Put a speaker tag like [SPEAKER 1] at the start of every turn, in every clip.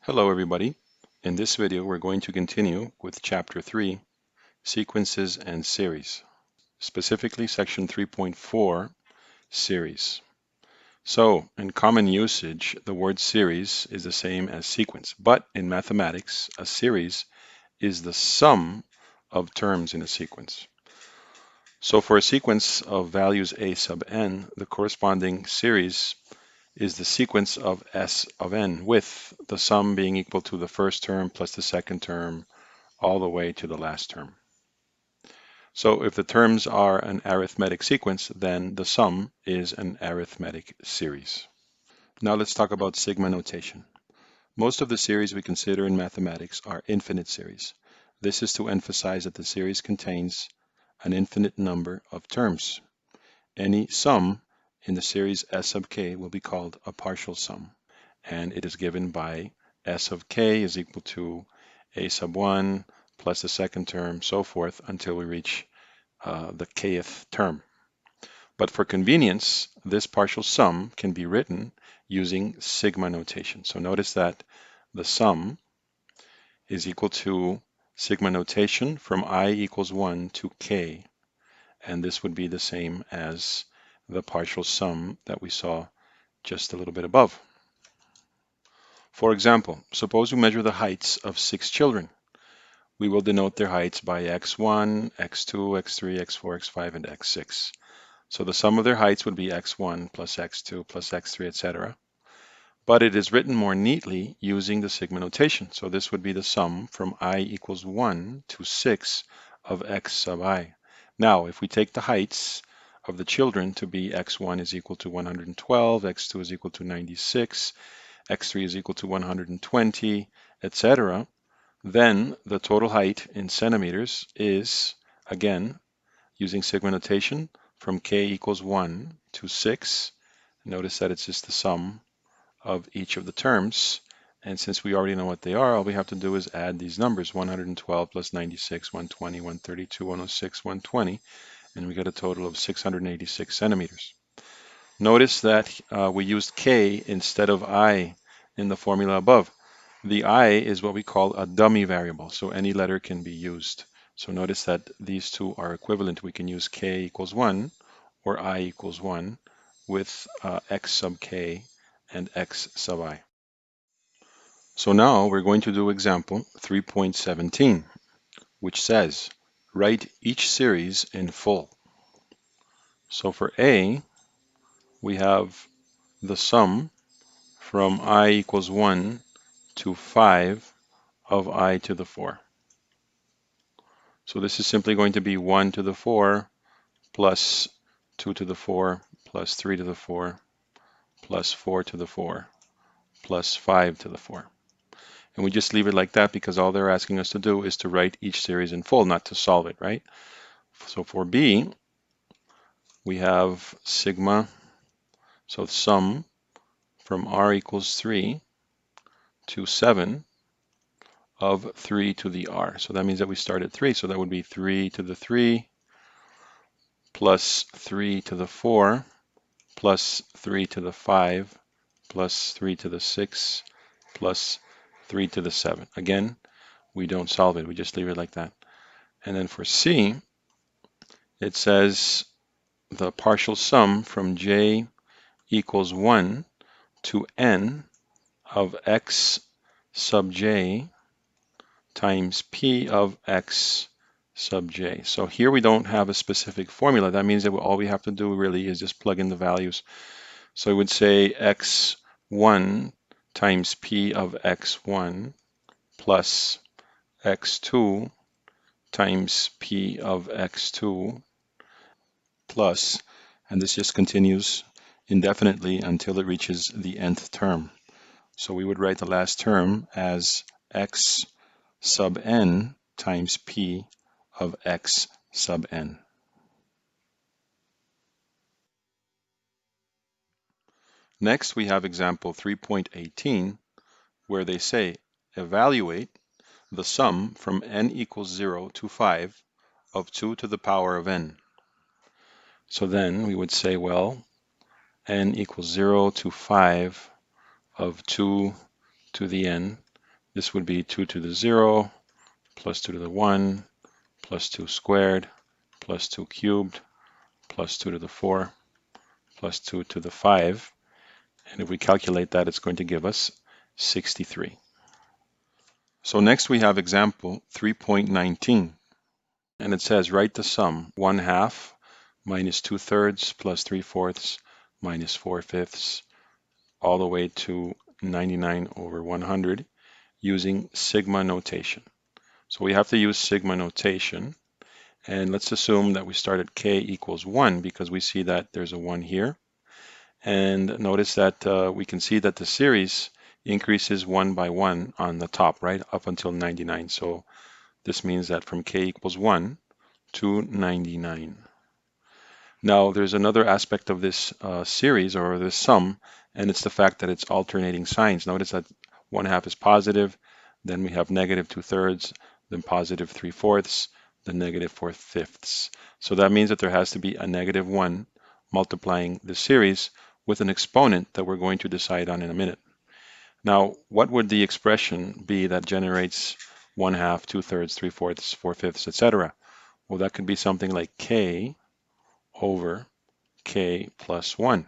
[SPEAKER 1] Hello everybody. In this video we're going to continue with Chapter 3, Sequences and Series, specifically Section 3.4, Series. So, in common usage, the word series is the same as sequence, but in mathematics, a series is the sum of terms in a sequence. So for a sequence of values a sub n, the corresponding series is the sequence of S of n, with the sum being equal to the first term plus the second term all the way to the last term. So if the terms are an arithmetic sequence, then the sum is an arithmetic series. Now let's talk about sigma notation. Most of the series we consider in mathematics are infinite series. This is to emphasize that the series contains an infinite number of terms. Any sum in the series S sub k will be called a partial sum, and it is given by S of k is equal to a sub 1 plus the second term, so forth, until we reach the kth term. But for convenience, this partial sum can be written using sigma notation. So notice that the sum is equal to sigma notation from I equals 1 to k, and this would be the same as the partial sum that we saw just a little bit above. For example, suppose we measure the heights of 6 children. We will denote their heights by x1, x2, x3, x4, x5, and x6. So the sum of their heights would be x1 plus x2 plus x3, etc. But it is written more neatly using the sigma notation. So this would be the sum from I equals 1 to 6 of x sub I. Now, if we take the heights of the children to be x1 is equal to 112, x2 is equal to 96, x3 is equal to 120, etc., then the total height in centimeters is, again, using sigma notation, from k equals 1 to 6. Notice that it's just the sum of each of the terms. And since we already know what they are, all we have to do is add these numbers, 112 plus 96, 120, 132, 106, 120, and we get a total of 686 centimeters. Notice that we used k instead of I in the formula above. The I is what we call a dummy variable, so any letter can be used. So notice that these two are equivalent. We can use k equals 1 or I equals 1 with x sub k and x sub I. So now we're going to do example 3.17, which says, write each series in full. So for A, we have the sum from I equals 1 to 5 of I to the 4. So this is simply going to be 1 to the 4 plus 2 to the 4 plus 3 to the 4 plus 4 to the 4 plus 5 to the 4. And we just leave it like that because all they're asking us to do is to write each series in full, not to solve it, right? So for B, we have sigma, so sum from R equals 3 to 7 of 3 to the R. So that means that we start at 3, so that would be 3 to the 3 plus 3 to the 4 plus 3 to the 5 plus 3 to the 6 plus 3 to the 7. Again, we don't solve it, we just leave it like that. And then for C, it says the partial sum from J equals 1 to n of x sub j times p of x sub j. So here we don't have a specific formula. That means that all we have to do really is just plug in the values. So we would say x1 times p of x1 plus x2 times p of x2 plus, and this just continues indefinitely until it reaches the nth term. So we would write the last term as x sub n times p of x sub n. Next, we have example 3.18, where they say, evaluate the sum from n equals 0 to 5 of 2 to the power of n. So then we would say, well, n equals 0 to 5 of 2 to the n. This would be 2 to the 0 plus 2 to the 1 plus 2 squared plus 2 cubed plus 2 to the 4 plus 2 to the 5. And if we calculate that, it's going to give us 63. So next we have example 3.19. And it says write the sum 1/2 minus 2/3 plus 3/4 minus 4/5 all the way to 99 over 100 using sigma notation. So we have to use sigma notation. And let's assume that we start at k equals 1 because we see that there's a 1 here. And notice that we can see that the series increases 1 by 1 on the top, right, up until 99. So this means that from k equals 1 to 99. Now, there's another aspect of this series or this sum, and it's the fact that it's alternating signs. Notice that 1/2 is positive, then we have negative 2/3, then positive 3/4, then negative 4/5. So that means that there has to be a negative 1 multiplying the series with an exponent that we're going to decide on in a minute. Now, what would the expression be that generates 1/2, 2/3, 3/4, 4/5, etc.? Well, that could be something like k over k plus 1.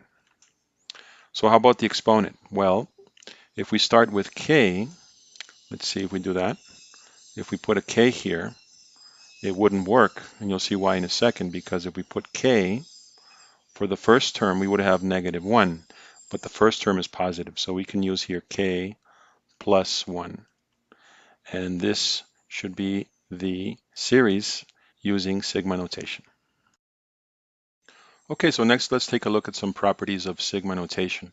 [SPEAKER 1] So how about the exponent? Well, if we start with k, let's see if we do that. If we put a k here, it wouldn't work, and you'll see why in a second, because if we put k, for the first term, we would have negative 1, but the first term is positive, so we can use here k plus 1. And this should be the series using sigma notation. Okay, so next let's take a look at some properties of sigma notation.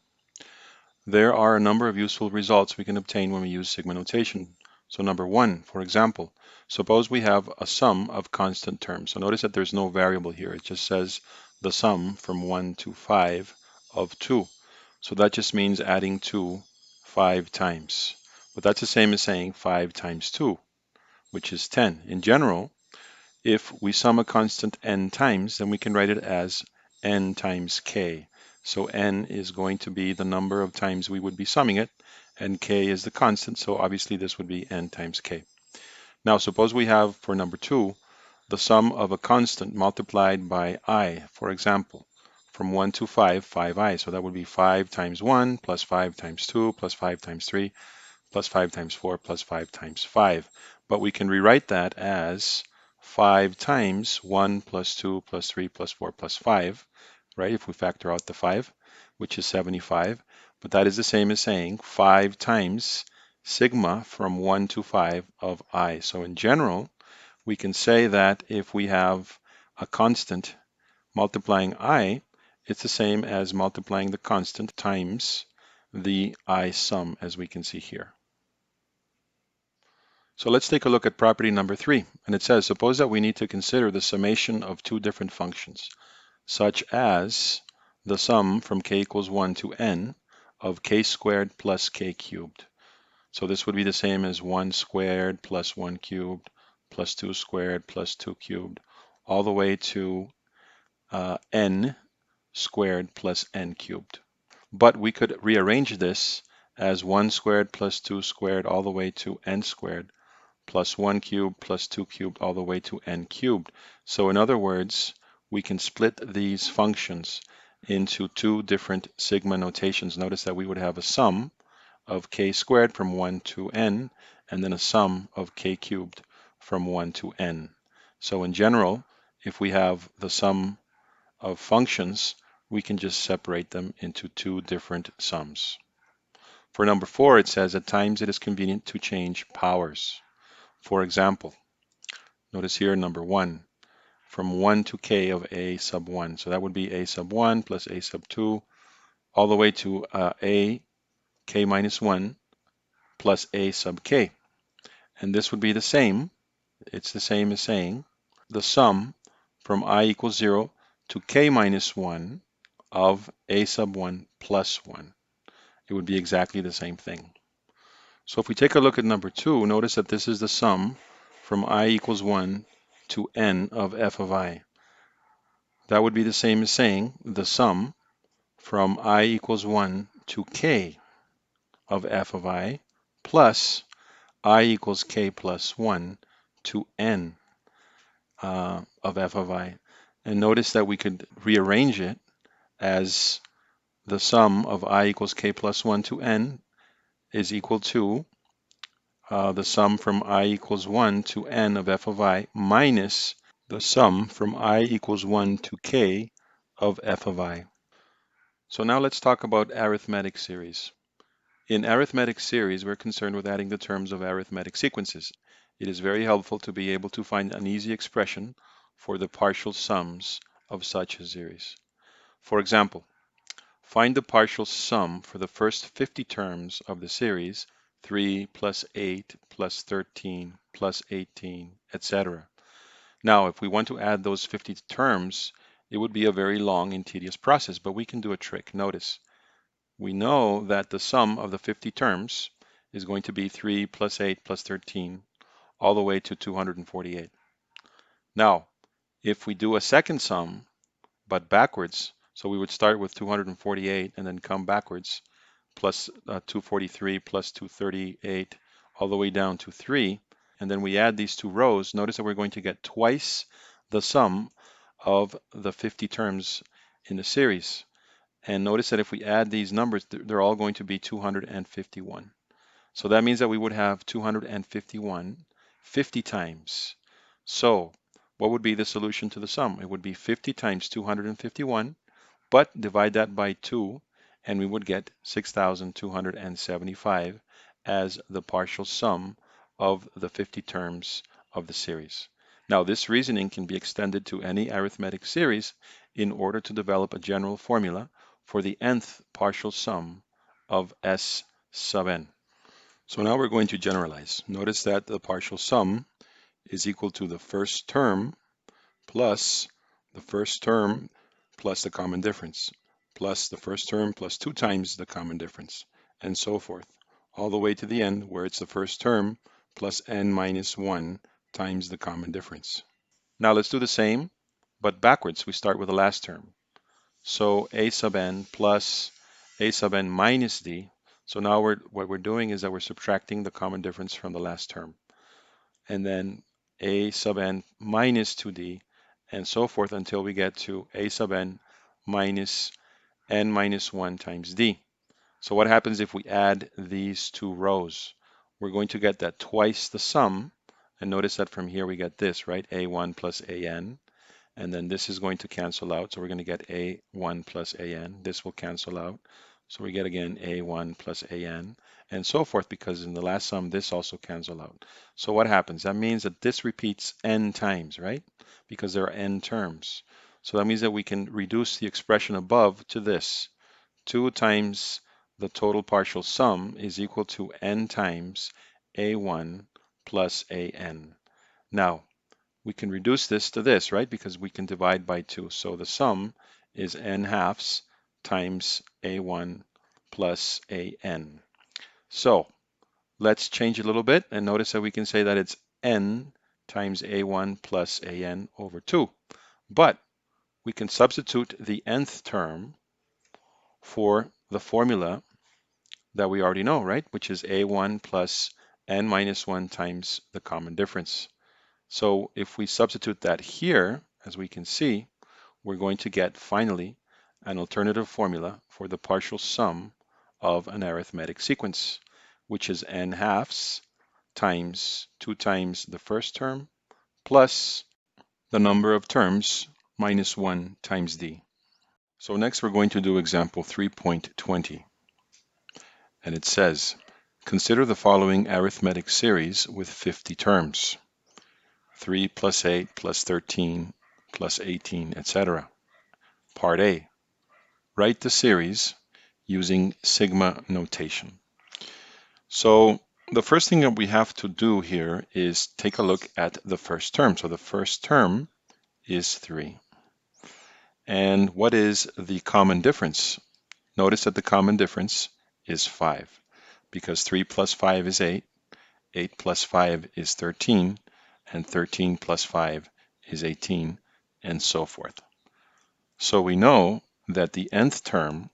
[SPEAKER 1] There are a number of useful results we can obtain when we use sigma notation. So number 1, for example, suppose we have a sum of constant terms. So notice that there's no variable here. It just says the sum from 1 to 5 of 2. So that just means adding 2 5 times. But that's the same as saying 5 times 2, which is 10. In general, if we sum a constant n times, then we can write it as n times k. So n is going to be the number of times we would be summing it, and k is the constant, so obviously this would be n times k. Now suppose we have, for number 2, the sum of a constant multiplied by I, for example, from 1 to 5, 5i. So that would be 5 times 1 plus 5 times 2 plus 5 times 3 plus 5 times 4 plus 5 times 5. But we can rewrite that as 5 times 1 plus 2 plus 3 plus 4 plus 5, right, if we factor out the 5, which is 75. But that is the same as saying 5 times sigma from 1 to 5 of I. So in general, we can say that if we have a constant multiplying I, it's the same as multiplying the constant times the I sum, as we can see here. So let's take a look at property number 3. And it says, suppose that we need to consider the summation of two different functions, such as the sum from k equals 1 to n of k squared plus k cubed. So this would be the same as 1 squared plus 1 cubed plus 2 squared plus 2 cubed, all the way to n squared plus n cubed. But we could rearrange this as 1 squared plus 2 squared all the way to n squared plus 1 cubed plus 2 cubed all the way to n cubed. So in other words, we can split these functions into two different sigma notations. Notice that we would have a sum of k squared from 1 to n, and then a sum of k cubed from 1 to n. So in general, if we have the sum of functions, we can just separate them into two different sums. For number 4, it says at times it is convenient to change powers. For example, notice here number 1, from 1 to k of a sub 1. So that would be a sub 1 plus a sub 2 all the way to a k minus 1 plus a sub k. And this would be the same. It's the same as saying the sum from I equals 0 to k minus 1 of a sub 1 plus 1. It would be exactly the same thing. So if we take a look at number 2, notice that this is the sum from I equals 1 to n of f of I. That would be the same as saying the sum from I equals 1 to k of f of I plus I equals k plus 1 to n of f of I. And notice that we could rearrange it as the sum of I equals k plus 1 to n is equal to the sum from I equals 1 to n of f of I minus the sum from I equals 1 to k of f of I. So now let's talk about arithmetic series. In arithmetic series, we're concerned with adding the terms of arithmetic sequences. It is very helpful to be able to find an easy expression for the partial sums of such a series. For example, find the partial sum for the first 50 terms of the series 3 plus 8 plus 13 plus 18, etc. Now, if we want to add those 50 terms, it would be a very long and tedious process, but we can do a trick. Notice, we know that the sum of the 50 terms is going to be 3 plus 8 plus 13 all the way to 248. Now, if we do a second sum, but backwards, so we would start with 248 and then come backwards, plus 243 plus 238 all the way down to 3, and then we add these two rows, notice that we're going to get twice the sum of the 50 terms in the series. And notice that if we add these numbers, they're all going to be 251. So that means that we would have 251 50 times. So what would be the solution to the sum? It would be 50 times 251, but divide that by 2, and we would get 6,275 as the partial sum of the 50 terms of the series. Now, this reasoning can be extended to any arithmetic series in order to develop a general formula for the nth partial sum of S sub n. So now we're going to generalize. Notice that the partial sum is equal to the first term plus the first term plus the common difference, plus the first term plus 2 times the common difference, and so forth, all the way to the end where it's the first term plus n minus 1 times the common difference. Now let's do the same, but backwards. We start with the last term. So a sub n plus a sub n minus d. So now what we're doing is that we're subtracting the common difference from the last term. And then a sub n minus 2d, and so forth until we get to a sub n minus n minus 1 times d. So what happens if we add these two rows? We're going to get that twice the sum. And notice that from here we get this, right? a1 plus an. And then this is going to cancel out. So we're going to get a1 plus an. This will cancel out. So we get again a1 plus an, and so forth, because in the last sum, this also cancels out. So what happens? That means that this repeats n times, right? Because there are n terms. So that means that we can reduce the expression above to this. 2 times the total partial sum is equal to n times a1 plus an. Now, we can reduce this to this, right? Because we can divide by 2. So the sum is n halves times a1 plus an. So let's change a little bit and notice that we can say that it's n times a1 plus an over 2. But we can substitute the nth term for the formula that we already know, right? Which is a1 plus n minus 1 times the common difference. So if we substitute that here, as we can see, we're going to get finally an alternative formula for the partial sum of an arithmetic sequence, which is n halves times 2 times the first term plus the number of terms minus 1 times d. So next we're going to do example 3.20. And it says, consider the following arithmetic series with 50 terms. 3 plus 8 plus 13 plus 18, etc. Part A. Write the series using sigma notation. So the first thing that we have to do here is take a look at the first term. So the first term is 3. And what is the common difference? Notice that the common difference is 5, because 3 plus 5 is 8, 8 plus 5 is 13, and 13 plus 5 is 18, and so forth. So we know that the nth term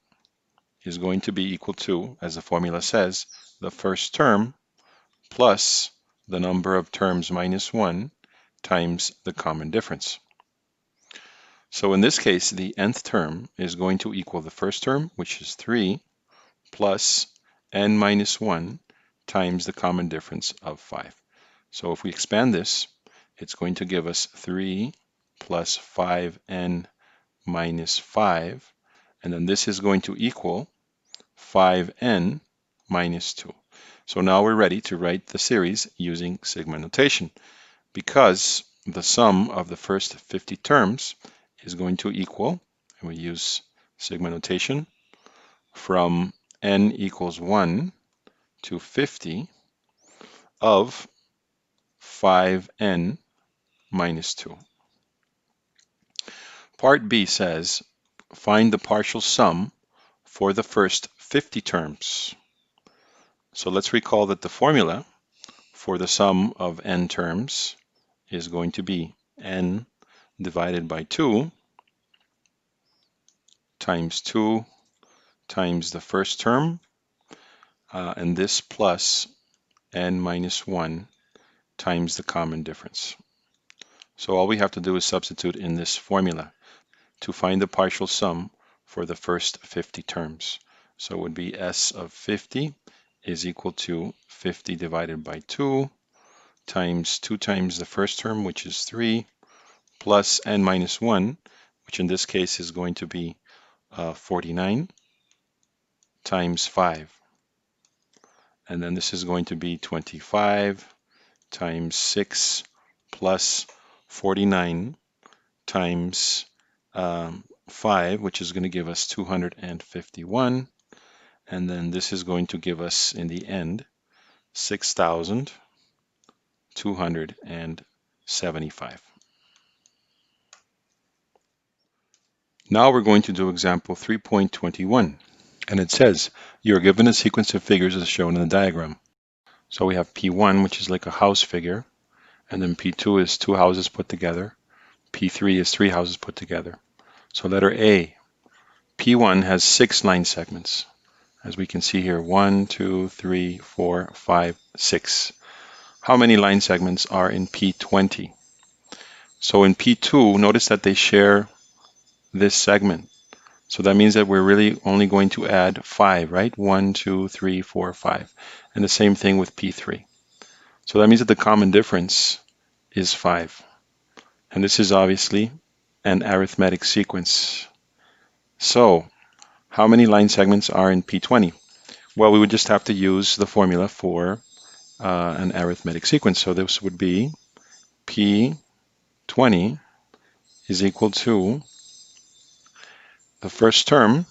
[SPEAKER 1] is going to be equal to, as the formula says, the first term plus the number of terms minus 1 times the common difference. So in this case, the nth term is going to equal the first term, which is 3, plus n minus 1 times the common difference of 5. So if we expand this, it's going to give us 3 plus 5n minus 5, and then this is going to equal 5n minus 2. So now we're ready to write the series using sigma notation, because the sum of the first 50 terms is going to equal, and we use sigma notation, from n equals 1 to 50 of 5n minus 2. Part B says, find the partial sum for the first 50 terms. So let's recall that the formula for the sum of n terms is going to be n divided by 2 times 2 times the first term, and this plus n minus 1 times the common difference. So all we have to do is substitute in this formula to find the partial sum for the first 50 terms. So it would be S of 50 is equal to 50 divided by 2 times 2 times the first term, which is 3, plus n minus 1, which in this case is going to be 49, times 5. And then this is going to be 25 times 6 plus 49 times 5, which is going to give us 251. And then this is going to give us, in the end, 6,275. Now we're going to do example 3.21. And it says, you're given a sequence of figures as shown in the diagram. So we have P1, which is like a house figure. And then P2 is 2 houses put together. P3 is 3 houses put together. So letter A, P1 has 6 line segments. As we can see here, 1, 2, 3, 4, 5, 6. How many line segments are in P20? So in P2, notice that they share this segment. So that means that we're really only going to add 5, right? 1, 2, 3, 4, 5. And the same thing with P3. So that means that the common difference is 5. And this is obviously an arithmetic sequence. So how many line segments are in P20? Well, we would just have to use the formula for an arithmetic sequence. So this would be P20 is equal to the first term,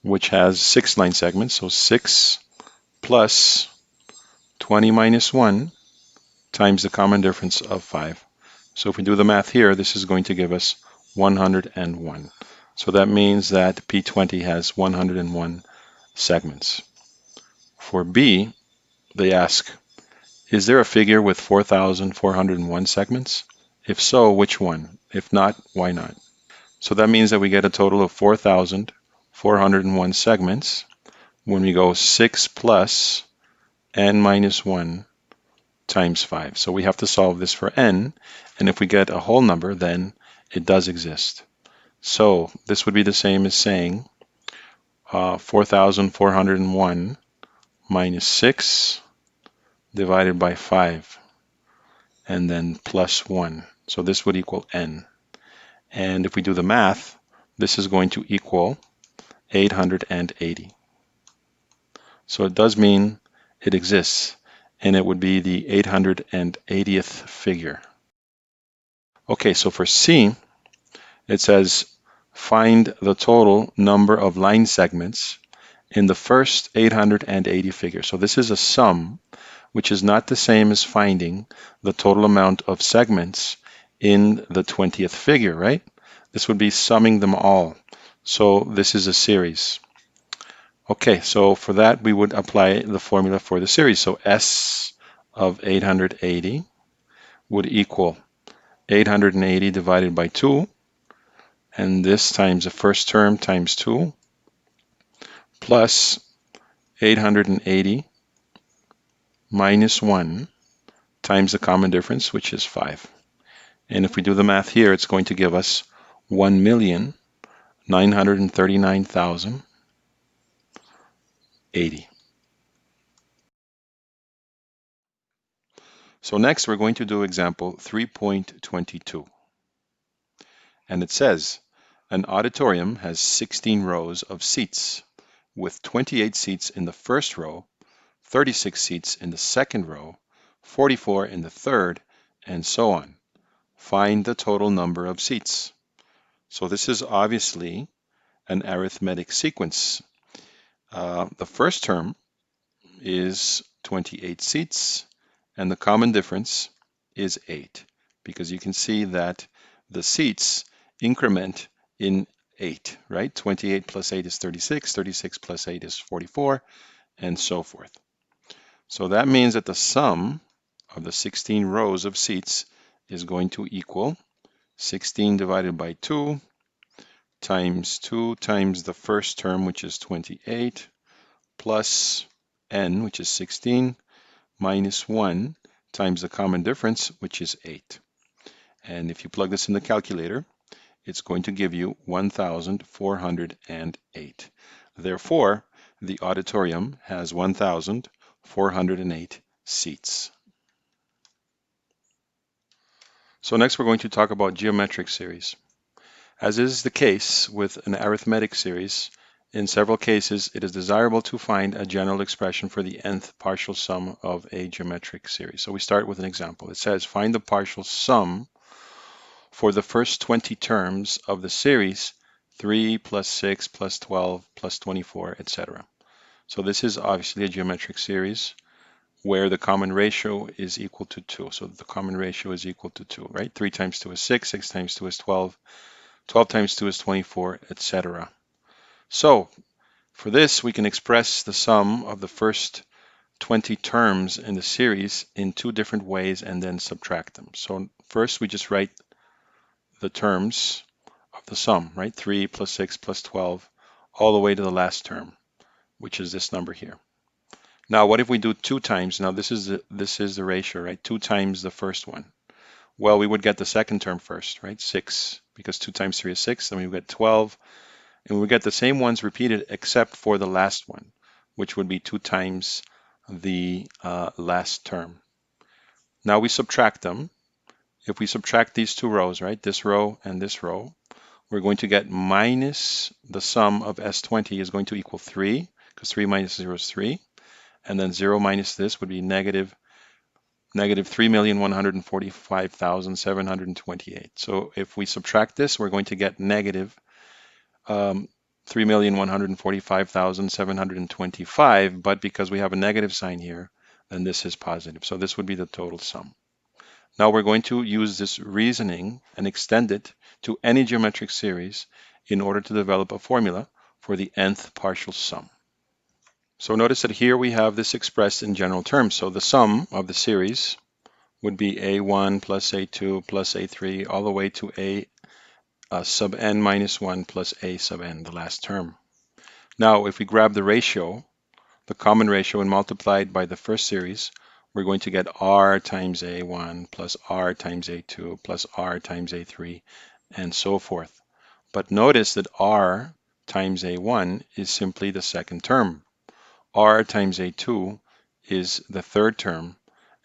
[SPEAKER 1] which has 6 line segments, so 6 plus 20 minus 1 times the common difference of 5. So if we do the math here, this is going to give us 101. So that means that P20 has 101 segments. For B, they ask, is there a figure with 4,401 segments? If so, which one? If not, why not? So that means that we get a total of 4,401 segments when we go 6 plus n minus 1 times 5. So we have to solve this for n, and if we get a whole number, then it does exist. So this would be the same as saying 4,401 minus 6 divided by 5, and then plus 1. So this would equal n. And if we do the math, this is going to equal 880. So it does mean it exists, and it would be the 880th figure. Okay, so for C, it says find the total number of line segments in the first 880 figure. So this is a sum, which is not the same as finding the total amount of segments in the 20th figure, right? This would be summing them all. So this is a series. Okay, so for that, we would apply the formula for the series. So S of 880 would equal 880 divided by 2, and this times the first term times 2, plus 880 minus 1 times the common difference, which is 5. And if we do the math here, it's going to give us 1,939,080. So next we're going to do example 3.22. And it says, an auditorium has 16 rows of seats, with 28 seats in the first row, 36 seats in the second row, 44 in the third, and so on. Find the total number of seats. So this is obviously an arithmetic sequence. The first term is 28 seats, and the common difference is 8, because you can see that the seats increment in 8, right? 28 plus 8 is 36, 36 plus 8 is 44, and so forth. So that means that the sum of the 16 rows of seats is going to equal 16 divided by 2 times the first term, which is 28, plus n, which is 16, minus 1 times the common difference, which is 8. And if you plug this in the calculator, it's going to give you 1,408. Therefore, the auditorium has 1,408 seats. So next we're going to talk about geometric series. As is the case with an arithmetic series, in several cases it is desirable to find a general expression for the nth partial sum of a geometric series. So we start with an example. It says, find the partial sum for the first 20 terms of the series 3 plus 6 plus 12 plus 24, etc. So this is obviously a geometric series where the common ratio is equal to 2. So the common ratio is equal to 2, right? 3 times 2 is 6, 6 times 2 is 12, 12 times 2 is 24, etc. So for this, we can express the sum of the first 20 terms in the series in two different ways and then subtract them. So first, we just write the terms of the sum, right? 3 plus 6 plus 12, all the way to the last term, which is this number here. Now, what if we do 2 times? Now, this is the ratio, right? 2 times the first one. Well, we would get the second term first, right? 6, because 2 times 3 is 6. Then we would get 12. And we get the same ones repeated except for the last one, which would be 2 times the last term. Now we subtract them. If we subtract these two rows, right, this row and this row, we're going to get minus the sum of S20 is going to equal 3, because 3 minus 0 is 3. And then 0 minus this would be negative 3,145,728. So if we subtract this, we're going to get negative 3,145,725, but because we have a negative sign here, then this is positive. So this would be the total sum. Now we're going to use this reasoning and extend it to any geometric series in order to develop a formula for the nth partial sum. So notice that here we have this expressed in general terms. So the sum of the series would be A1 plus A2 plus A3 all the way to A sub n minus 1 plus A sub n, the last term. Now, if we grab the ratio, the common ratio, and multiply it by the first series, we're going to get R times A1 plus R times A2 plus R times A3, and so forth. But notice that R times A1 is simply the second term. R times A2 is the third term,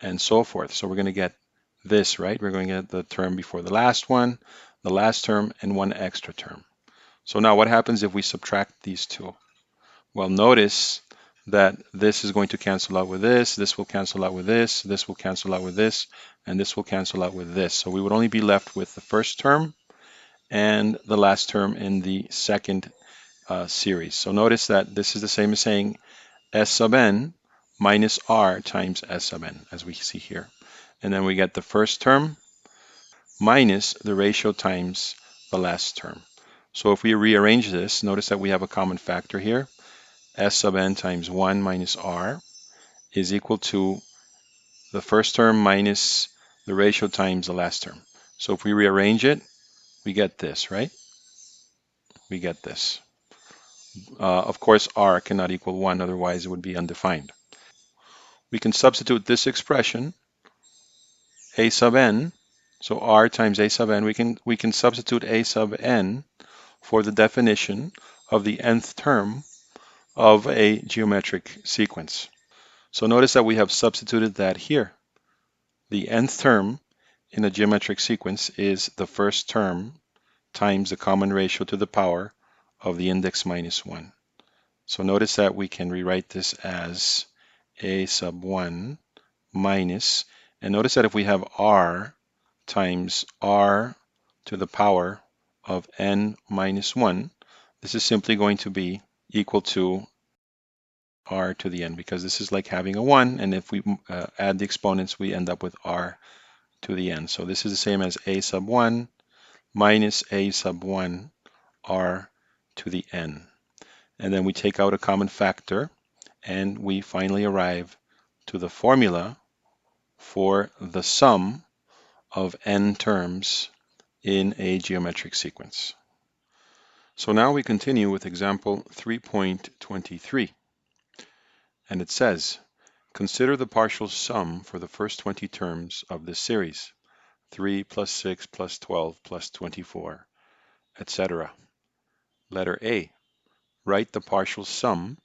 [SPEAKER 1] and so forth. So we're going to get this, right? We're going to get the term before the last one, the last term, and one extra term. So now what happens if we subtract these two? Well, notice that this is going to cancel out with this will cancel out with this will cancel out with this, and this will cancel out with this. So we would only be left with the first term and the last term in the second series. So notice that this is the same as saying S sub n minus R times S sub n, as we see here. And then we get the first term minus the ratio times the last term. So if we rearrange this, notice that we have a common factor here. S sub n times 1 minus R is equal to the first term minus the ratio times the last term. So if we rearrange it, we get this, right? We get this. Of course, R cannot equal 1, otherwise it would be undefined. we can substitute this expression, a sub n, so r times a sub n, we can substitute a sub n for the definition of the nth term of a geometric sequence. So notice that we have substituted that here. The nth term in a geometric sequence is the first term times the common ratio to the power of the index minus 1. So notice that we can rewrite this as a sub 1 minus, and notice that if we have r times r to the power of n minus 1, this is simply going to be equal to r to the n, because this is like having a 1, and if we add the exponents, we end up with r to the n. So this is the same as a sub 1 minus a sub 1 r to the n. And then we take out a common factor, and we finally arrive to the formula for the sum of n terms in a geometric sequence. So now we continue with example 3.23. And it says, consider the partial sum for the first 20 terms of this series, 3 plus 6 plus 12 plus 24, etc. Letter A, write the partial sum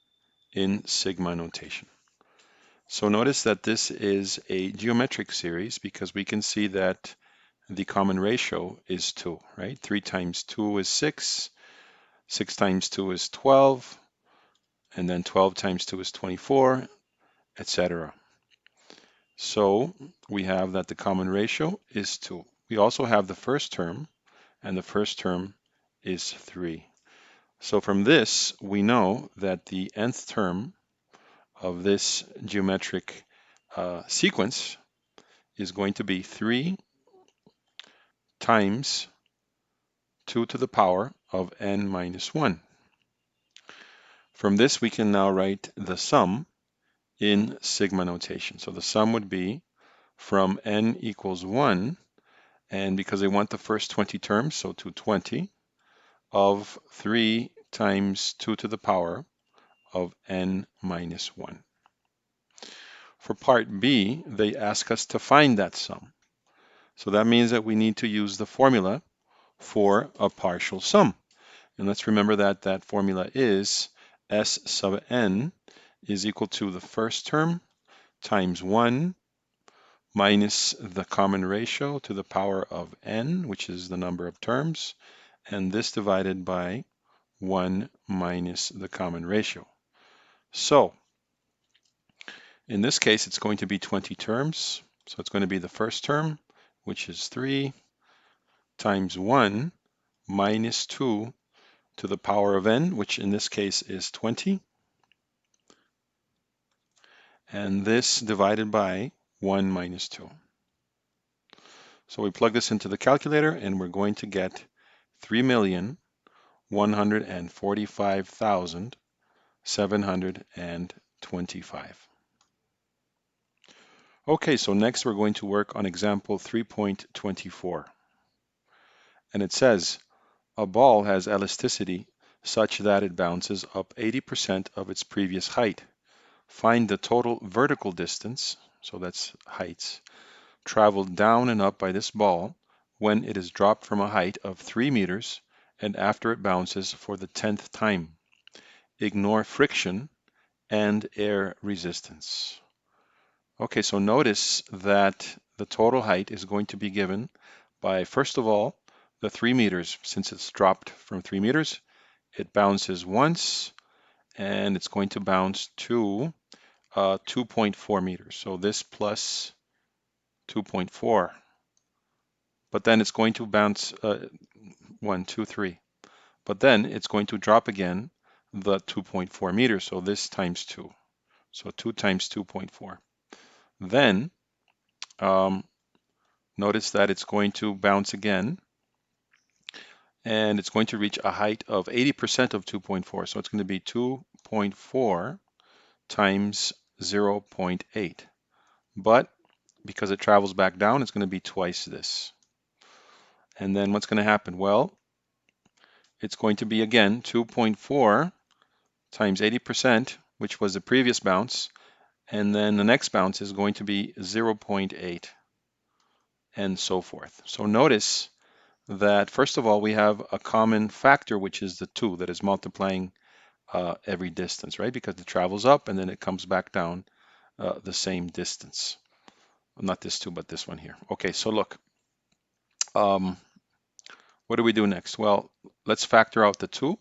[SPEAKER 1] in sigma notation. So notice that this is a geometric series because we can see that the common ratio is 2, right? 3 times 2 is 6, 6 times 2 is 12, and then 12 times 2 is 24, etc. So we have that the common ratio is 2. We also have the first term, and the first term is 3. So from this, we know that the nth term of this geometric sequence is going to be 3 times 2 to the power of n minus 1. From this, we can now write the sum in sigma notation. So the sum would be from n equals 1, and because they want the first 20 terms, so 220, of 3 times 2 to the power of n minus 1. For part B, they ask us to find that sum. So that means that we need to use the formula for a partial sum. And let's remember that that formula is S sub n is equal to the first term times 1 minus the common ratio to the power of n, which is the number of terms, and this divided by 1 minus the common ratio. So in this case, it's going to be 20 terms. So it's going to be the first term, which is 3, times 1 minus 2 to the power of n, which in this case is 20. And this divided by 1 minus 2. So we plug this into the calculator, and we're going to get 3,145,725. Okay, so next we're going to work on example 3.24. And it says, a ball has elasticity such that it bounces up 80% of its previous height. Find the total vertical distance, so that's heights, traveled down and up by this ball when it is dropped from a height of 3 meters and after it bounces for the 10th time. Ignore friction and air resistance. Okay, so notice that the total height is going to be given by, first of all, the 3 meters. Since it's dropped from 3 meters, it bounces once, and it's going to bounce to 2.4 meters. So this plus 2.4. But then it's going to bounce 1, 2, 3. But then it's going to drop again the 2.4 meters. So this times 2. So 2 times 2.4. Then notice that it's going to bounce again, and it's going to reach a height of 80% of 2.4. So it's going to be 2.4 times 0.8. But because it travels back down, it's going to be twice this. And then what's going to happen? Well, it's going to be again 2.4 times 80%, which was the previous bounce, and then the next bounce is going to be 0.8, and so forth. So notice that first of all, we have a common factor, which is the 2 that is multiplying every distance, right? Because it travels up and then it comes back down the same distance. Well, not this 2, but this one here. Okay, so look, what do we do next? Well, let's factor out the 2.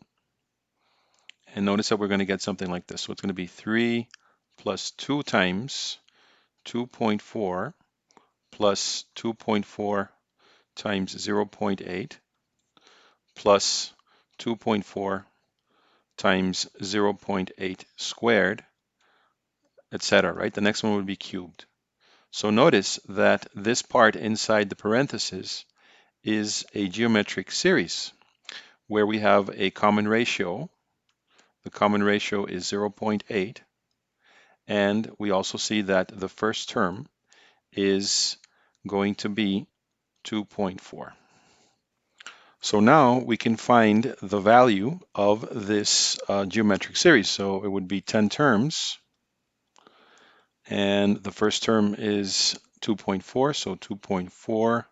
[SPEAKER 1] And notice that we're going to get something like this. So it's going to be 3 plus 2 times 2.4 plus 2.4 times 0.8 plus 2.4 times 0.8 squared, etc., right? The next one would be cubed. So notice that this part inside the parentheses is a geometric series where we have a common ratio. The common ratio is 0.8. And we also see that the first term is going to be 2.4. So now we can find the value of this geometric series. So it would be 10 terms. And the first term is 2.4. So 2.4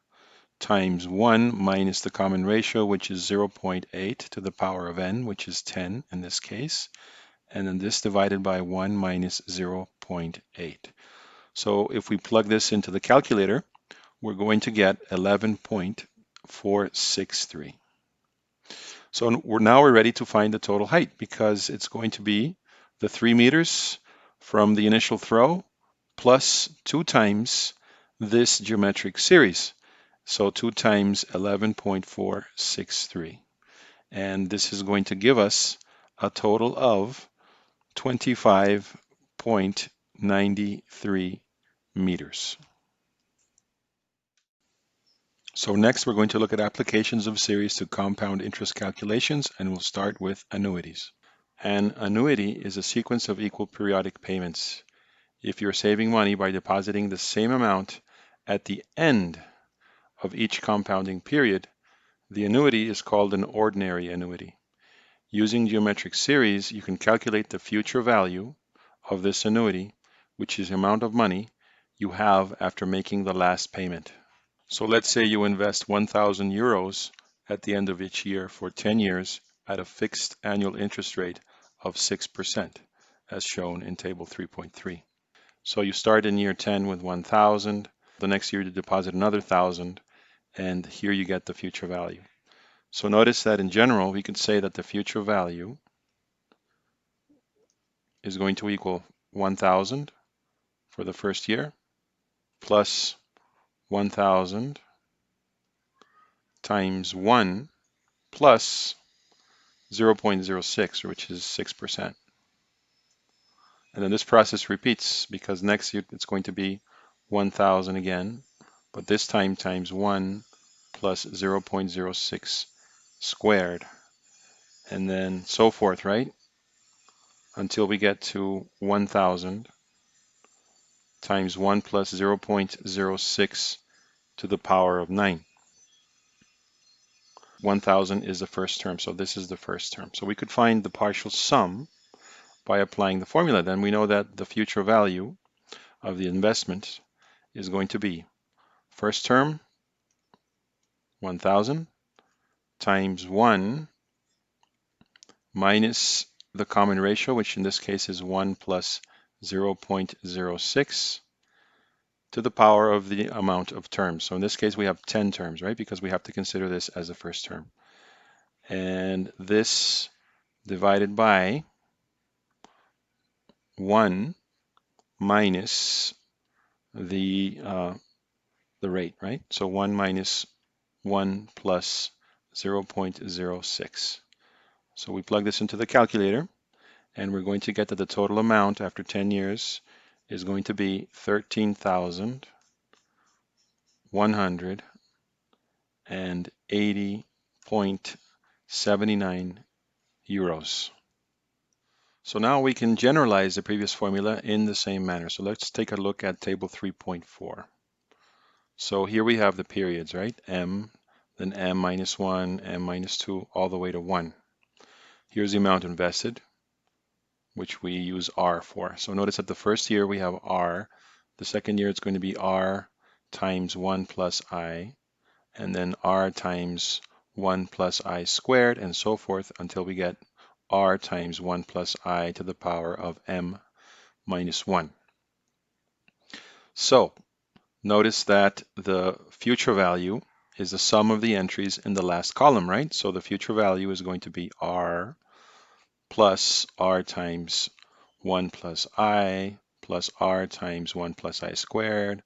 [SPEAKER 1] times 1 minus the common ratio, which is 0.8 to the power of n, which is 10 in this case. And then this divided by 1 minus 0.8. So if we plug this into the calculator, we're going to get 11.463. So we're ready to find the total height because it's going to be the 3 meters from the initial throw plus 2 times this geometric series. So 2 times 11.463. And this is going to give us a total of 25.93 meters. So next we're going to look at applications of series to compound interest calculations, and we'll start with annuities. An annuity is a sequence of equal periodic payments. If you're saving money by depositing the same amount at the end of each compounding period, the annuity is called an ordinary annuity. Using geometric series, you can calculate the future value of this annuity, which is the amount of money you have after making the last payment. So let's say you invest 1,000 euros at the end of each year for 10 years at a fixed annual interest rate of 6%, as shown in table 3.3. So you start in year 10 with 1,000, the next year you deposit another 1,000, and here you get the future value. So notice that in general, we could say that the future value is going to equal 1,000 for the first year, plus 1,000 times 1 plus 0.06, which is 6%. And then this process repeats because next year it's going to be 1,000 again, but this time times 1 plus 0.06 squared, and then so forth, right? Until we get to 1,000 times 1 plus 0.06 to the power of 9. 1,000 is the first term, so this is the first term. So we could find the partial sum by applying the formula. Then we know that the future value of the investment is going to be first term 1,000 times 1 minus the common ratio, which in this case is 1 plus 0.06 to the power of the amount of terms. So in this case we have 10 terms, right? Because we have to consider this as the first term. And this divided by 1 minus the rate, right? So 1 minus 1 plus 0.06. So we plug this into the calculator, and we're going to get that the total amount after 10 years is going to be 13,180.79 euros. So now we can generalize the previous formula in the same manner. So let's take a look at table 3.4. So here we have the periods, right? M, then M minus 1, M minus 2, all the way to 1. Here's the amount invested, which we use R for. So notice that the first year we have R, the second year it's going to be R times 1 plus I, and then R times 1 plus I squared, and so forth until we get R times 1 plus I to the power of M minus 1. So notice that the future value is the sum of the entries in the last column, right? So the future value is going to be R plus R times 1 plus I plus R times 1 plus I squared,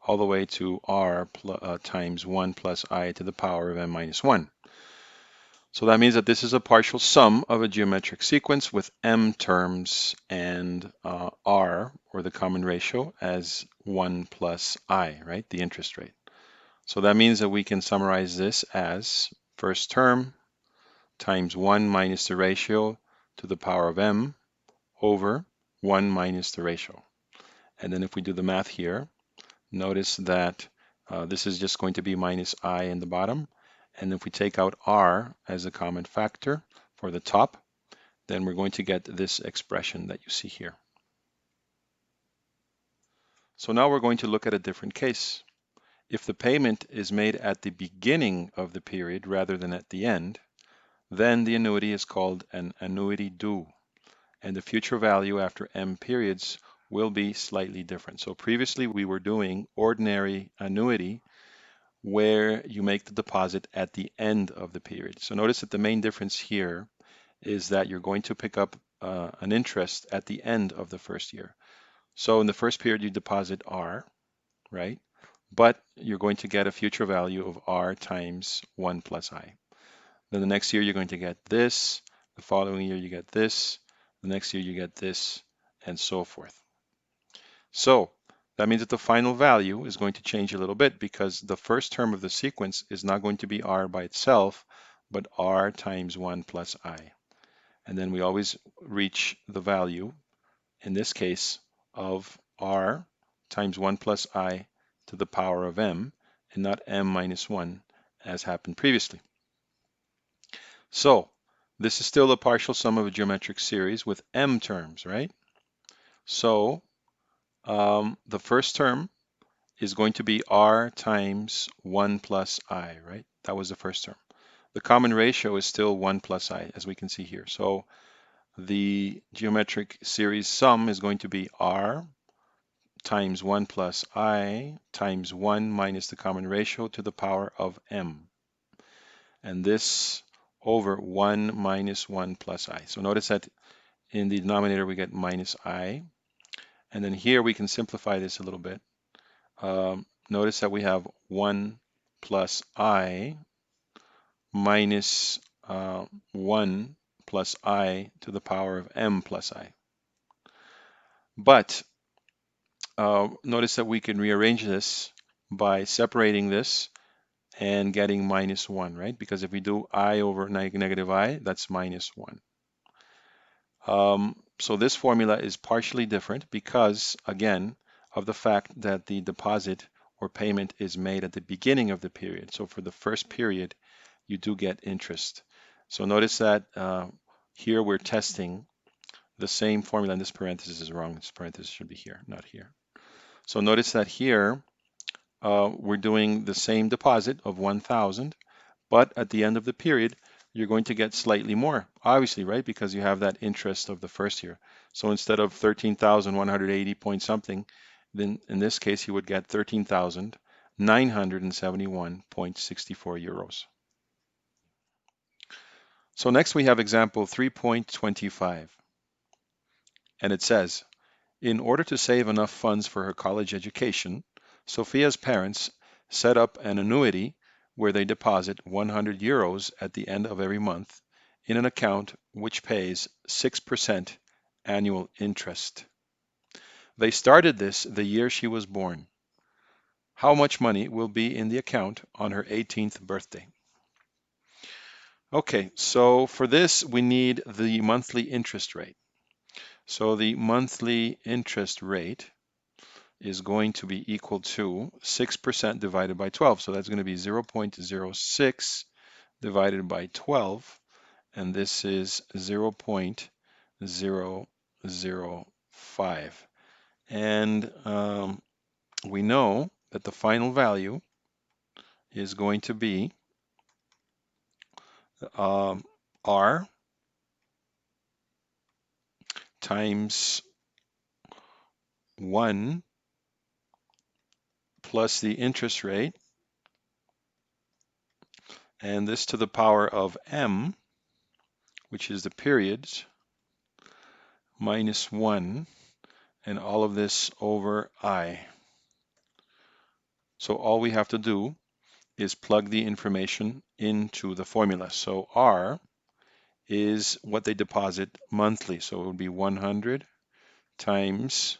[SPEAKER 1] all the way to R times 1 plus I to the power of M minus 1. So that means that this is a partial sum of a geometric sequence with M terms and R, or the common ratio, as 1 plus I, right? The interest rate. So that means that we can summarize this as first term times 1 minus the ratio to the power of M over 1 minus the ratio. And then if we do the math here, notice that this is just going to be minus I in the bottom. And if we take out R as a common factor for the top, then we're going to get this expression that you see here. So now we're going to look at a different case. If the payment is made at the beginning of the period rather than at the end, then the annuity is called an annuity due, and the future value after M periods will be slightly different. So previously we were doing ordinary annuity where you make the deposit at the end of the period. So notice that the main difference here is that you're going to pick up an interest at the end of the first year. So in the first period you deposit R, right? But you're going to get a future value of R times 1 plus I. Then the next year you're going to get this, the following year you get this, the next year you get this, and so forth. So that means that the final value is going to change a little bit because the first term of the sequence is not going to be R by itself, but R times 1 plus I. And then we always reach the value, in this case, of R times 1 plus I to the power of M, and not M minus 1 as happened previously. So this is still a partial sum of a geometric series with M terms, right? So the first term is going to be R times 1 plus I, right? That was the first term. The common ratio is still 1 plus I, as we can see here. So the geometric series sum is going to be R times 1 plus I times 1 minus the common ratio to the power of M. And this over 1 minus 1 plus I. So notice that in the denominator we get minus I. And then here we can simplify this a little bit. Notice that we have 1 plus I minus 1 plus I to the power of M plus I. But notice that we can rearrange this by separating this and getting minus 1, right? Because if we do I over negative I, that's minus 1. So this formula is partially different because, again, of the fact that the deposit or payment is made at the beginning of the period. So for the first period, you do get interest. So notice that here we're testing the same formula, and this parenthesis is wrong. This parenthesis should be here, not here. So notice that here we're doing the same deposit of 1,000, but at the end of the period, you're going to get slightly more, obviously, right? Because you have that interest of the first year. So instead of 13,180 point something, then in this case, you would get 13,971.64 euros. So next we have example 3.25. And it says, in order to save enough funds for her college education, Sophia's parents set up an annuity where they deposit 100 euros at the end of every month in an account which pays 6% annual interest. They started this the year she was born. How much money will be in the account on her 18th birthday? Okay, so for this we need the monthly interest rate. So the monthly interest rate is going to be equal to 6% divided by 12. So that's going to be 0.06 divided by 12, and this is 0.008. And we know that the final value is going to be R times 1 plus the interest rate, and this to the power of m, which is the periods, minus 1, and all of this over I. So all we have to do is plug the information into the formula. So R is what they deposit monthly. So it would be 100 times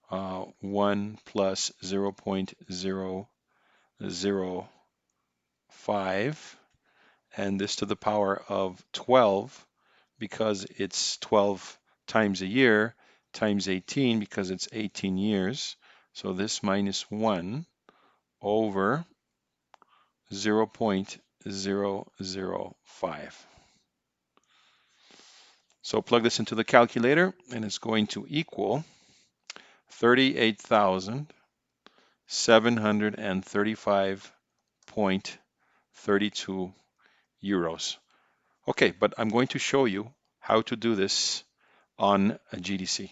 [SPEAKER 1] 1 plus 0.005, and this to the power of 12 because it's 12 times a year, times 18 because it's 18 years. So this minus 1 over 0.005. So plug this into the calculator and it's going to equal 38,735.32 euros. Okay, but I'm going to show you how to do this on a GDC.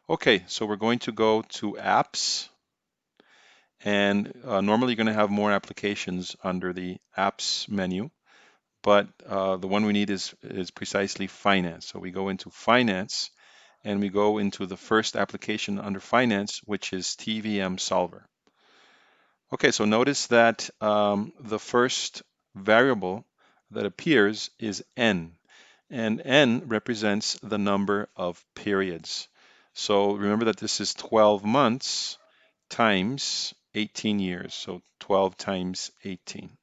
[SPEAKER 1] Okay, so we're going to go to apps, and normally you're going to have more applications under the apps menu, but the one we need is precisely finance. So we go into finance and we go into the first application under finance, which is TVM Solver. Okay, so notice that the first variable that appears is n, and n represents the number of periods. So remember that this is 12 months times 18 years, so 12 times 18.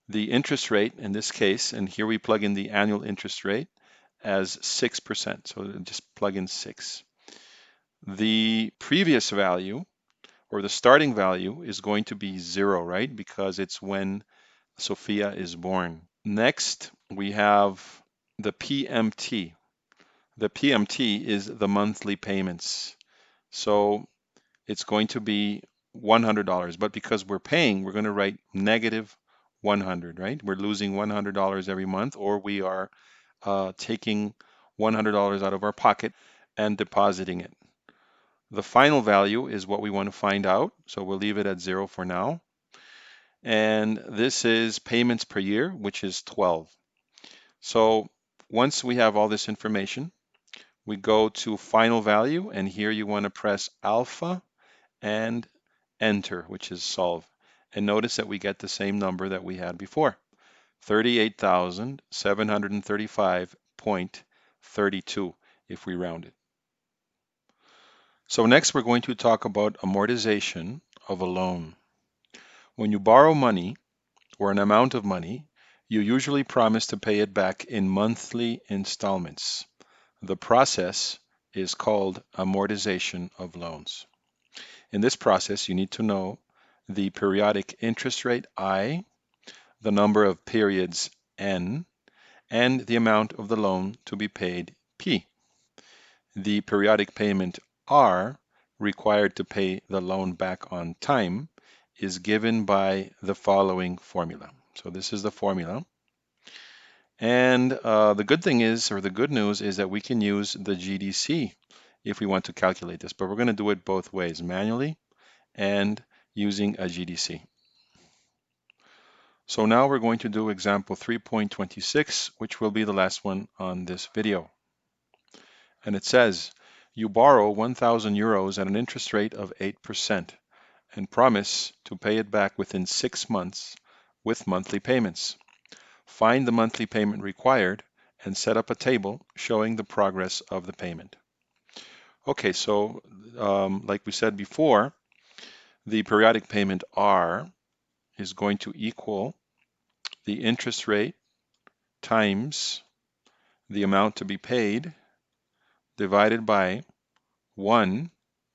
[SPEAKER 1] The interest rate in this case, and here we plug in the annual interest rate as 6%, so just plug in 6. The previous value, or the starting value, is going to be 0, right? Because it's when Sophia is born. Next, we have the PMT. The PMT is the monthly payments. So it's going to be $100, but because we're paying, we're going to write negative 100, right? We're losing $100 every month, or we are taking $100 out of our pocket and depositing it. The final value is what we want to find out, so we'll leave it at 0 for now. And this is payments per year, which is 12. So once we have all this information, we go to final value, and here you want to press alpha and enter, which is solve. And notice that we get the same number that we had before, 38,735.32 if we round it. So next we're going to talk about amortization of a loan. When you borrow money or an amount of money, you usually promise to pay it back in monthly installments. The process is called amortization of loans. In this process, you need to know the periodic interest rate I, the number of periods N, and the amount of the loan to be paid P. The periodic payment R, required to pay the loan back on time, is given by the following formula. So this is the formula. And the good thing is, or the good news is that we can use the GDC if we want to calculate this, but we're going to do it both ways, manually and using a GDC. So now we're going to do example 3.26, which will be the last one on this video. And it says, you borrow 1,000 euros at an interest rate of 8% and promise to pay it back within 6 months with monthly payments. Find the monthly payment required and set up a table showing the progress of the payment. Okay, so like we said before, the periodic payment R is going to equal the interest rate times the amount to be paid divided by 1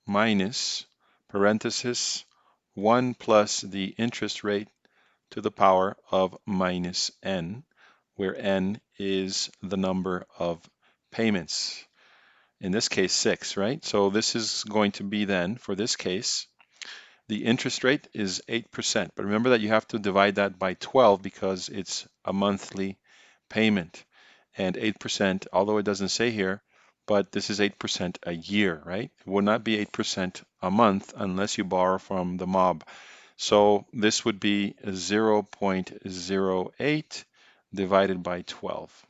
[SPEAKER 1] minus parenthesis 1 plus the interest rate to the power of minus n, where n is the number of payments. In this case, 6, right? So this is going to be then, for this case, the interest rate is 8%. But remember that you have to divide that by 12 because it's a monthly payment. And 8%, although it doesn't say here, but this is 8% a year, right? It will not be 8% a month unless you borrow from the mob. So this would be 0.08 divided by 12.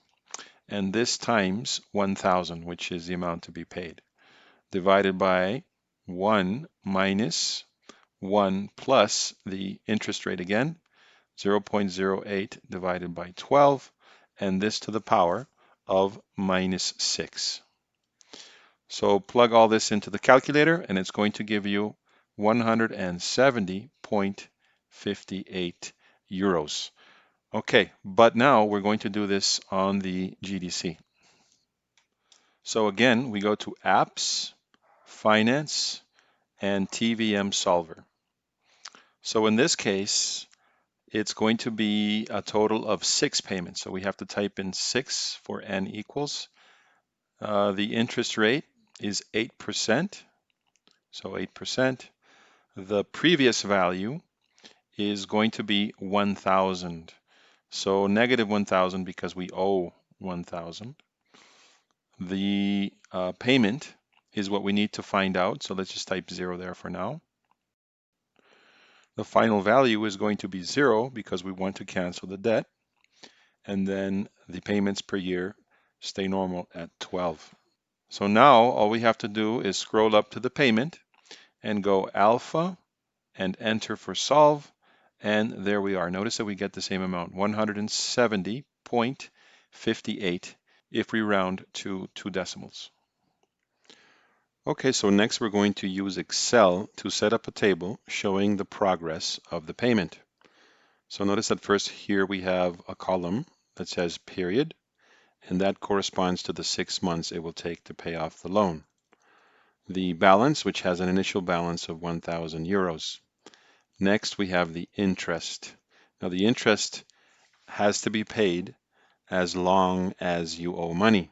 [SPEAKER 1] And this times 1,000, which is the amount to be paid, divided by 1 minus 1 plus the interest rate again, 0.08 divided by 12, and this to the power of minus 6. So plug all this into the calculator, and it's going to give you 170.58 euros. Okay, but now we're going to do this on the GDC. So again, we go to Apps, Finance, and TVM Solver. So in this case, it's going to be a total of 6 payments. So we have to type in 6 for n equals. The interest rate is 8%. So 8%. The previous value is going to be 1,000. So negative 1,000 because we owe 1,000. The payment is what we need to find out. So let's just type 0 there for now. The final value is going to be 0 because we want to cancel the debt. And then the payments per year stay normal at 12. So now all we have to do is scroll up to the payment and go alpha and enter for solve. And there we are. Notice that we get the same amount, 170.58 if we round to 2 decimals. Okay, so next we're going to use Excel to set up a table showing the progress of the payment. So notice that first here we have a column that says period, and that corresponds to the 6 months it will take to pay off the loan. The balance, which has an initial balance of 1,000 euros. Next, we have the interest. Now, the interest has to be paid as long as you owe money.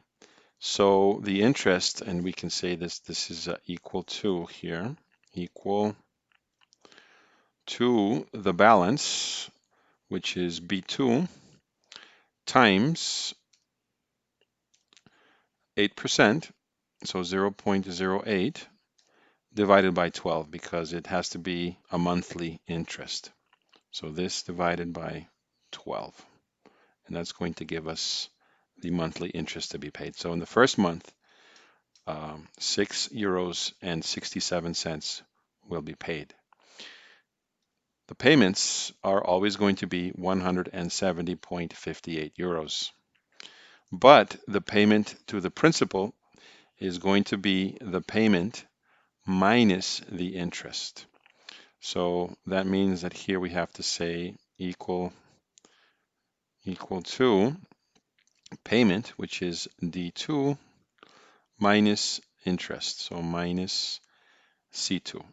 [SPEAKER 1] So the interest, and we can say this is equal to here, equal to the balance, which is B2, times 8%, so 0.08, divided by 12, because it has to be a monthly interest. So this divided by 12. And that's going to give us the monthly interest to be paid. So in the first month, 6.67 euros will be paid. The payments are always going to be 170.58 euros. But the payment to the principal is going to be the payment minus the interest. So that means that here we have to say equal to payment, which is D2 minus interest, so minus C2.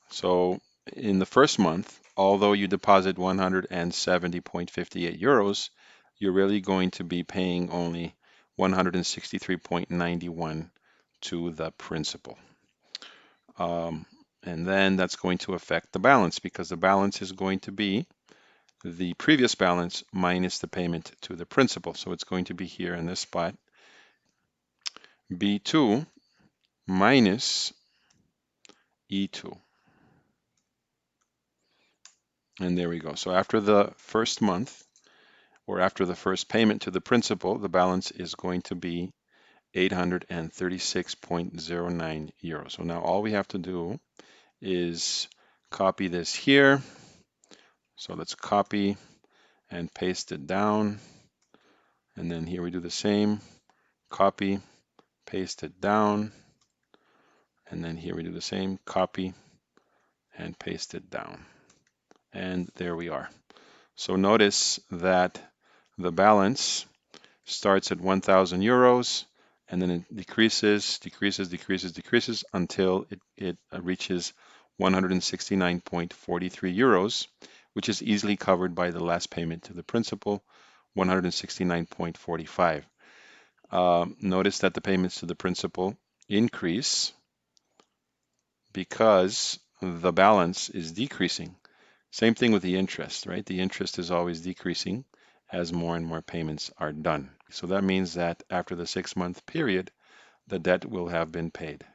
[SPEAKER 1] So in the first month, although you deposit 170.58 euros, you're really going to be paying only 163.91 to the principal. And then that's going to affect the balance because the balance is going to be the previous balance minus the payment to the principal. So it's going to be here in this spot, B2 minus E2. And there we go. So after the first month, or after the first payment to the principal, the balance is going to be 836.09 euros. So now all we have to do is copy this here. So let's copy and paste it down. And then here we do the same. Copy, paste it down. And then here we do the same. Copy and paste it down. And there we are. So notice that the balance starts at 1,000 euros and then it decreases until it reaches 169.43 euros, which is easily covered by the last payment to the principal, $169.45. Notice that the payments to the principal increase because the balance is decreasing. Same thing with the interest, right? The interest is always decreasing as more and more payments are done. So that means that after the 6-month period, the debt will have been paid.